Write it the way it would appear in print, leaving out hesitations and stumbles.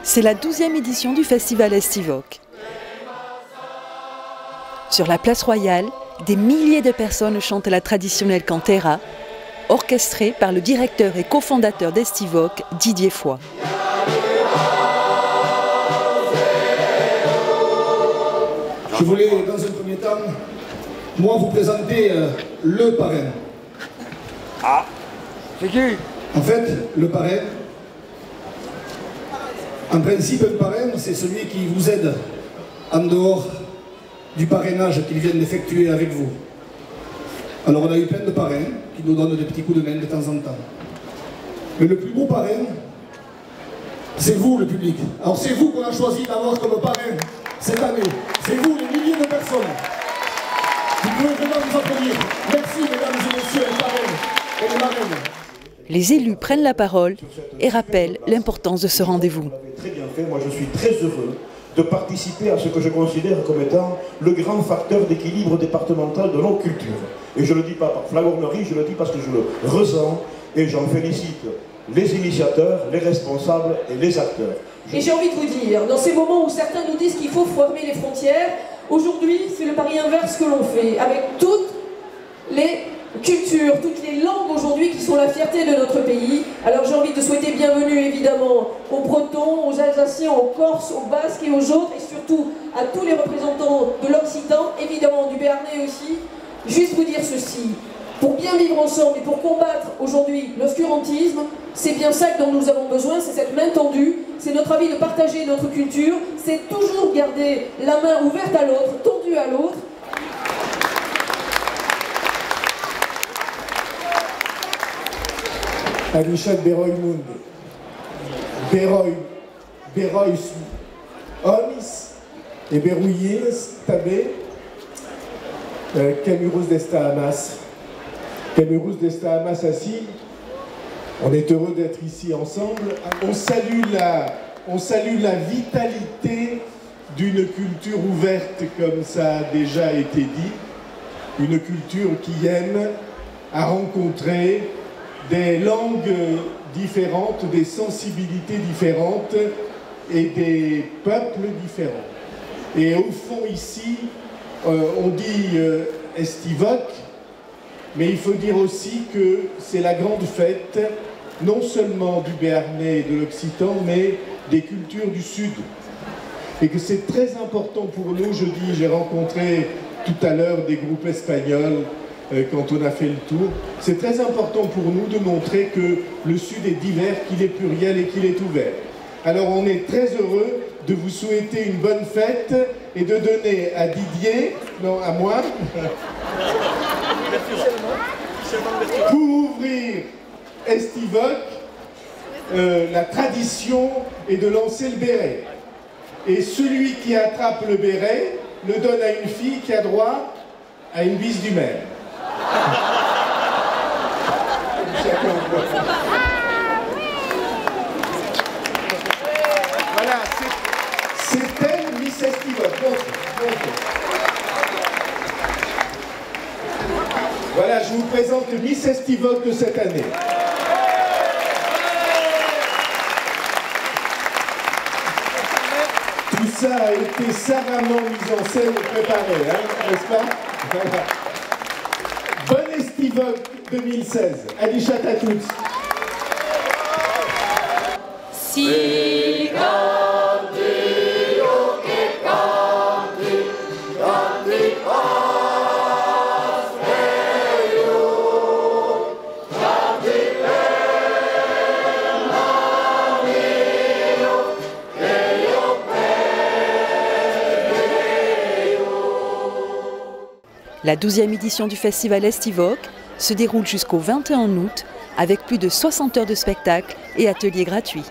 C'est la 12e édition du festival Estivoque. Sur la place Royale, des milliers de personnes chantent la traditionnelle cantera, orchestrée par le directeur et cofondateur d'Estivoque, Didier Foix. Je voulais, dans un premier temps, moi vous présenter le parrain. Ah, c'est qui? En fait, le parrain, en principe, le parrain, c'est celui qui vous aide en dehors du parrainage qu'il vient d'effectuer avec vous. Alors on a eu plein de parrains qui nous donnent des petits coups de main de temps en temps. Mais le plus beau parrain, c'est vous, le public. Alors c'est vous qu'on a choisi d'avoir comme parrain cette année. C'est vous, les milliers de personnes. Vous pouvez vraiment vous applaudir. Merci, mesdames et messieurs, les parrains et les marraines. Les élus prennent la parole et rappellent l'importance de ce rendez-vous. Très bien fait, moi je suis très heureux de participer à ce que je considère comme étant le grand facteur d'équilibre départemental de nos cultures. Et je ne le dis pas par flagornerie, je le dis parce que je le ressens et j'en félicite les initiateurs, les responsables et les acteurs. Et j'ai envie de vous dire, dans ces moments où certains nous disent qu'il faut fermer les frontières, aujourd'hui c'est le pari inverse que l'on fait, avec toutes les cultures, toutes les langues aujourd'hui qui sont la fierté de notre pays. Alors j'ai envie de souhaiter bienvenue évidemment aux Bretons, aux Alsaciens, aux Corses, aux Basques et aux autres, et surtout à tous les représentants de l'Occitan, évidemment du Béarnais aussi. Juste vous dire ceci, pour bien vivre ensemble et pour combattre aujourd'hui l'obscurantisme, c'est bien ça dont nous avons besoin, c'est cette main tendue, c'est notre envie de partager notre culture, c'est toujours garder la main ouverte à l'autre, tendue à l'autre. Aguichat Beroy Mund, Beroy Homis et Berouillins Tabé, Camurus d'Esta Hamas. Camurus d'Esta Hamas assis, on est heureux d'être ici ensemble. On salue la vitalité d'une culture ouverte, comme ça a déjà été dit, une culture qui aime à rencontrer des langues différentes, des sensibilités différentes et des peuples différents. Et au fond ici, on dit Estivoque, mais il faut dire aussi que c'est la grande fête, non seulement du Béarnais et de l'Occitan, mais des cultures du Sud. Et que c'est très important pour nous, je dis, j'ai rencontré tout à l'heure des groupes espagnols, quand on a fait le tour, c'est très important pour nous de montrer que le Sud est divers, qu'il est pluriel et qu'il est ouvert. Alors on est très heureux de vous souhaiter une bonne fête et de donner à Didier, non à moi, pour ouvrir Estivoque, la tradition est de lancer le béret. Et celui qui attrape le béret le donne à une fille qui a droit à une bise du maire. Voilà, c'est elle, Miss Estivoque. Voilà, je vous présente Miss Estivoque de cette année. Tout ça a été savamment mis en scène et préparé, hein, n'est-ce pas? Voilà. Bonne Estivoque 2016. Alichat à tous. Si La 12e édition du festival Estivoque se déroule jusqu'au 21 août avec plus de 60 heures de spectacles et ateliers gratuits.